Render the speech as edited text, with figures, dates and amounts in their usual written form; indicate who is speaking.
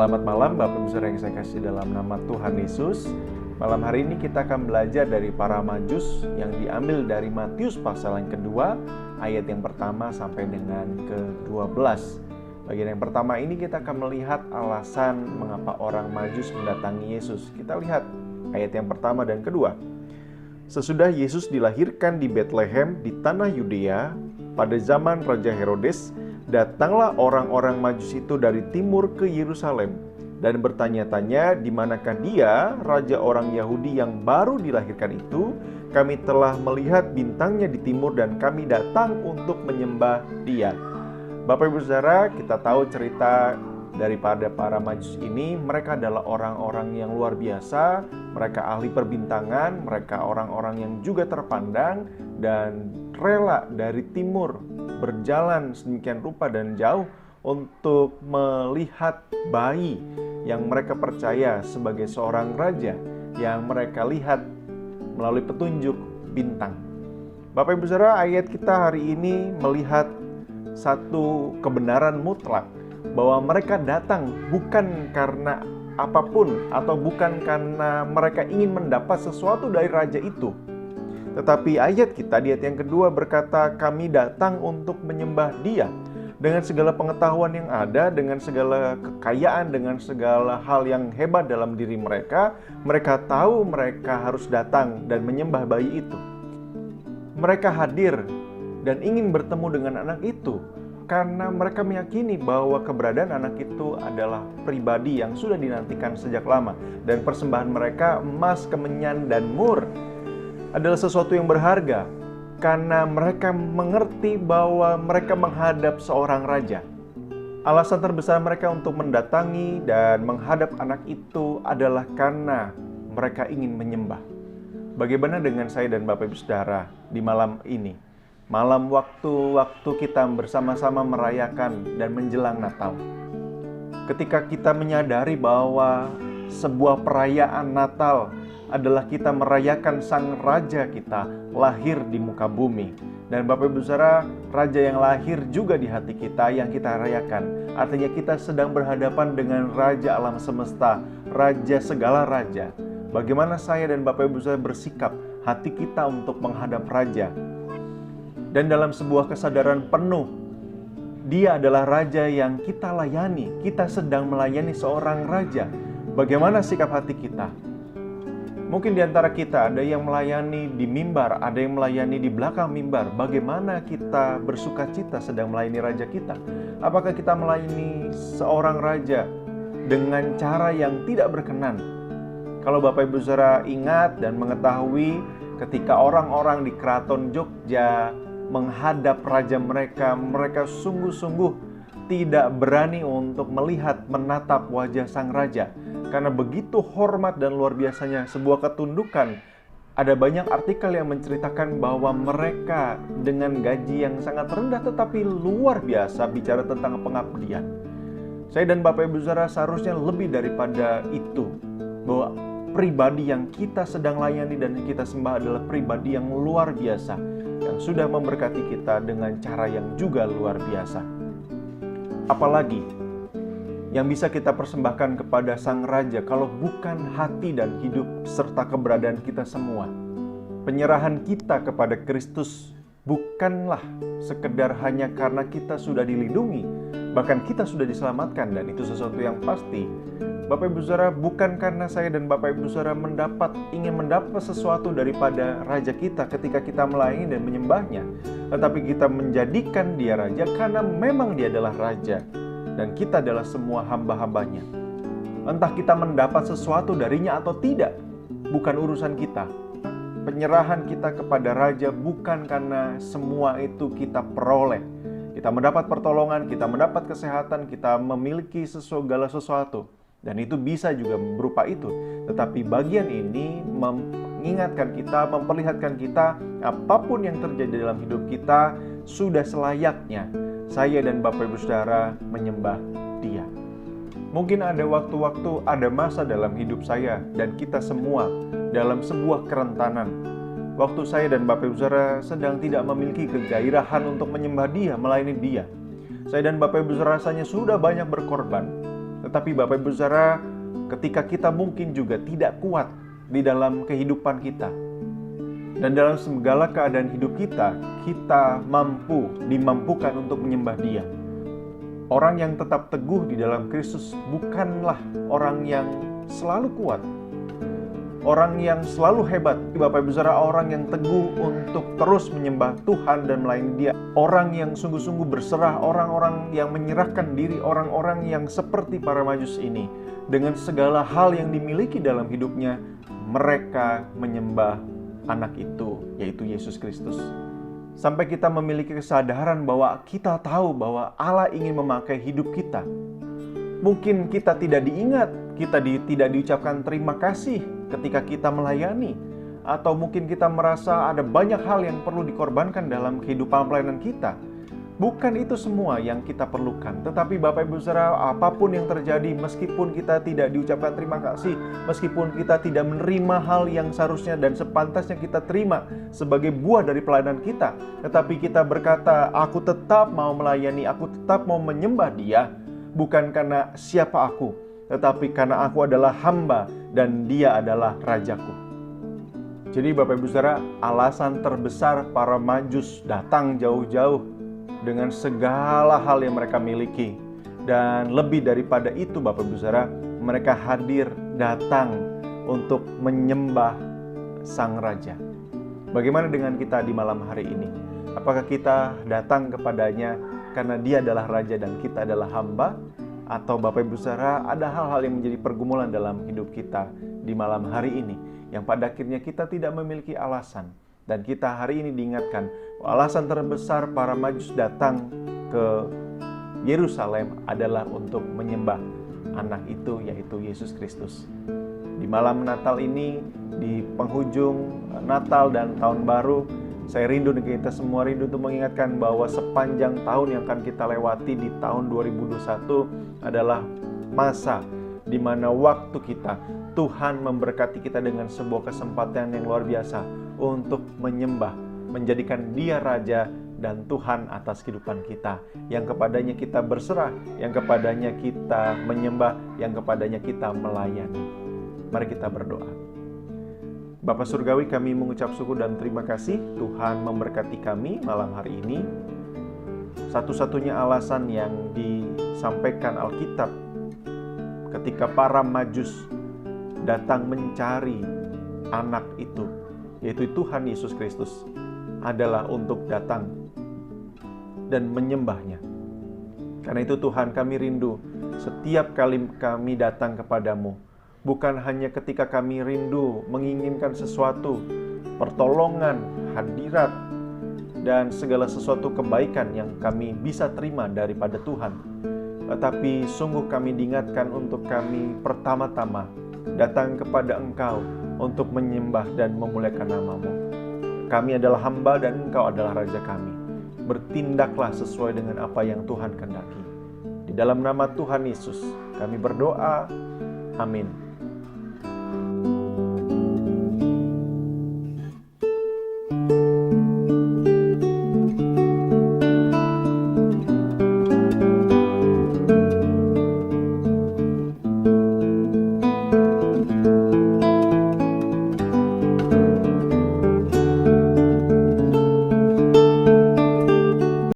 Speaker 1: Selamat malam Bapak Ibu Saudara yang saya kasih dalam nama Tuhan Yesus. Malam hari ini kita akan belajar dari para majus yang diambil dari Matius pasal yang kedua, ayat yang pertama sampai dengan ke-12. Bagian yang pertama ini kita akan melihat alasan mengapa orang majus mendatangi Yesus. Kita lihat ayat yang pertama dan kedua. Sesudah Yesus dilahirkan di Betlehem di tanah Yudea pada zaman Raja Herodes, datanglah orang-orang majus itu dari timur ke Yerusalem dan bertanya-tanya, di manakah dia, raja orang Yahudi yang baru dilahirkan itu? Kami telah melihat bintangnya di timur dan kami datang untuk menyembah dia. Bapak Ibu Saudara, kita tahu cerita daripada para majus ini. Mereka adalah orang-orang yang luar biasa, mereka ahli perbintangan, mereka orang-orang yang juga terpandang dan rela dari timur berjalan sedemikian rupa dan jauh untuk melihat bayi yang mereka percaya sebagai seorang raja yang mereka lihat melalui petunjuk bintang. Bapak Ibu Saudara, ayat kita hari ini melihat satu kebenaran mutlak bahwa mereka datang bukan karena apapun atau bukan karena mereka ingin mendapat sesuatu dari raja itu. Tetapi ayat kita di ayat yang kedua berkata, kami datang untuk menyembah dia. Dengan segala pengetahuan yang ada, dengan segala kekayaan, dengan segala hal yang hebat dalam diri mereka, mereka tahu mereka harus datang dan menyembah bayi itu. Mereka hadir dan ingin bertemu dengan anak itu karena mereka meyakini bahwa keberadaan anak itu adalah pribadi yang sudah dinantikan sejak lama. Dan persembahan mereka, emas, kemenyan, dan mur, adalah sesuatu yang berharga karena mereka mengerti bahwa mereka menghadap seorang raja. Alasan terbesar mereka untuk mendatangi dan menghadap anak itu adalah karena mereka ingin menyembah. Bagaimana dengan saya dan Bapak Ibu Saudara di malam ini? Malam waktu kita bersama-sama merayakan dan menjelang Natal. Ketika kita menyadari bahwa sebuah perayaan Natal adalah kita merayakan sang raja kita lahir di muka bumi. Dan Bapak Ibu Saudara, raja yang lahir juga di hati kita yang kita rayakan. Artinya kita sedang berhadapan dengan raja alam semesta, raja segala raja. Bagaimana saya dan Bapak Ibu Saudara bersikap hati kita untuk menghadap raja? Dan dalam sebuah kesadaran penuh, dia adalah raja yang kita layani. Kita sedang melayani seorang raja. Bagaimana sikap hati kita? Mungkin di antara kita ada yang melayani di mimbar, ada yang melayani di belakang mimbar. Bagaimana kita bersukacita sedang melayani raja kita? Apakah kita melayani seorang raja dengan cara yang tidak berkenan? Kalau Bapak Ibu Saudara ingat dan mengetahui ketika orang-orang di Keraton Jogja menghadap raja mereka, mereka sungguh-sungguh tidak berani untuk melihat menatap wajah sang raja. Karena begitu hormat dan luar biasanya sebuah ketundukan. Ada banyak artikel yang menceritakan bahwa mereka dengan gaji yang sangat rendah tetapi luar biasa bicara tentang pengabdian. Saya dan Bapak Ibu Saudara seharusnya lebih daripada itu. Bahwa pribadi yang kita sedang layani dan kita sembah adalah pribadi yang luar biasa, yang sudah memberkati kita dengan cara yang juga luar biasa. Apalagi yang bisa kita persembahkan kepada sang raja kalau bukan hati dan hidup serta keberadaan kita semua. Penyerahan kita kepada Kristus bukanlah sekedar hanya karena kita sudah dilindungi, bahkan kita sudah diselamatkan, dan itu sesuatu yang pasti. Bapak Ibu Saudara, bukan karena saya dan Bapak Ibu Saudara ingin mendapat sesuatu daripada raja kita ketika kita melayani dan menyembahnya, tetapi kita menjadikan dia raja karena memang dia adalah raja dan kita adalah semua hamba-hambanya. Entah kita mendapat sesuatu darinya atau tidak, bukan urusan kita. Penyerahan kita kepada raja bukan karena semua itu kita peroleh. Kita mendapat pertolongan, kita mendapat kesehatan, kita memiliki segala sesuatu. Dan itu bisa juga berupa itu. Tetapi bagian ini mengingatkan kita, memperlihatkan kita, apapun yang terjadi dalam hidup kita, sudah selayaknya saya dan Bapak Ibu Saudara menyembah dia. Mungkin ada waktu-waktu, ada masa dalam hidup saya dan kita semua dalam sebuah kerentanan. Waktu saya dan Bapak Ibu Saudara sedang tidak memiliki kegairahan untuk menyembah dia, melayani dia. Saya dan Bapak Ibu Saudara rasanya sudah banyak berkorban. Tetapi Bapak Ibu Saudara, ketika kita mungkin juga tidak kuat di dalam kehidupan kita, dan dalam segala keadaan hidup kita, kita dimampukan untuk menyembah Dia. Orang yang tetap teguh di dalam Kristus bukanlah orang yang selalu kuat, orang yang selalu hebat. Bapak Ibu Saudara, orang yang teguh untuk terus menyembah Tuhan dan melayani Dia. Orang yang sungguh-sungguh berserah, orang-orang yang menyerahkan diri, orang-orang yang seperti para Majus ini. Dengan segala hal yang dimiliki dalam hidupnya, mereka menyembah Anak itu, yaitu Yesus Kristus. Sampai kita memiliki kesadaran bahwa kita tahu bahwa Allah ingin memakai hidup kita. Mungkin kita tidak diingat, kita tidak diucapkan terima kasih ketika kita melayani. Atau mungkin kita merasa ada banyak hal yang perlu dikorbankan dalam kehidupan pelayanan kita. Bukan itu semua yang kita perlukan. Tetapi Bapak Ibu Saudara, apapun yang terjadi, meskipun kita tidak diucapkan terima kasih, meskipun kita tidak menerima hal yang seharusnya dan sepantasnya kita terima sebagai buah dari pelayanan kita, tetapi kita berkata, aku tetap mau melayani, aku tetap mau menyembah Dia, bukan karena siapa aku, tetapi karena aku adalah hamba dan Dia adalah Rajaku. Jadi Bapak Ibu Saudara, alasan terbesar para Majus datang jauh-jauh dengan segala hal yang mereka miliki. Dan lebih daripada itu Bapak Ibu Saudara, mereka hadir datang untuk menyembah Sang Raja. Bagaimana dengan kita di malam hari ini? Apakah kita datang kepadanya karena Dia adalah Raja dan kita adalah hamba? Atau Bapak Ibu Saudara, ada hal-hal yang menjadi pergumulan dalam hidup kita di malam hari ini, yang pada akhirnya kita tidak memiliki alasan. Dan kita hari ini diingatkan, alasan terbesar para Majus datang ke Yerusalem adalah untuk menyembah Anak itu, yaitu Yesus Kristus. Di malam Natal ini, di penghujung Natal dan Tahun Baru, saya rindu dan kita semua rindu untuk mengingatkan bahwa sepanjang tahun yang akan kita lewati di tahun 2021 adalah masa di mana waktu kita, Tuhan memberkati kita dengan sebuah kesempatan yang luar biasa untuk menyembah, menjadikan Dia Raja dan Tuhan atas kehidupan kita, yang kepadanya kita berserah, yang kepadanya kita menyembah, yang kepadanya kita melayani. Mari kita berdoa. Bapa Surgawi, kami mengucap syukur dan terima kasih Tuhan memberkati kami malam hari ini. Satu-satunya alasan yang disampaikan Alkitab ketika para Majus datang mencari Anak itu, yaitu Tuhan Yesus Kristus, adalah untuk datang dan menyembahnya. Karena itu Tuhan, kami rindu setiap kali kami datang kepadamu, bukan hanya ketika kami rindu menginginkan sesuatu, pertolongan, hadirat, dan segala sesuatu kebaikan yang kami bisa terima daripada Tuhan, tetapi sungguh kami diingatkan untuk kami pertama-tama datang kepada Engkau untuk menyembah dan memuliakan nama-Mu. Kami adalah hamba dan Engkau adalah Raja kami. Bertindaklah sesuai dengan apa yang Tuhan kehendaki. Di dalam nama Tuhan Yesus kami berdoa. Amin.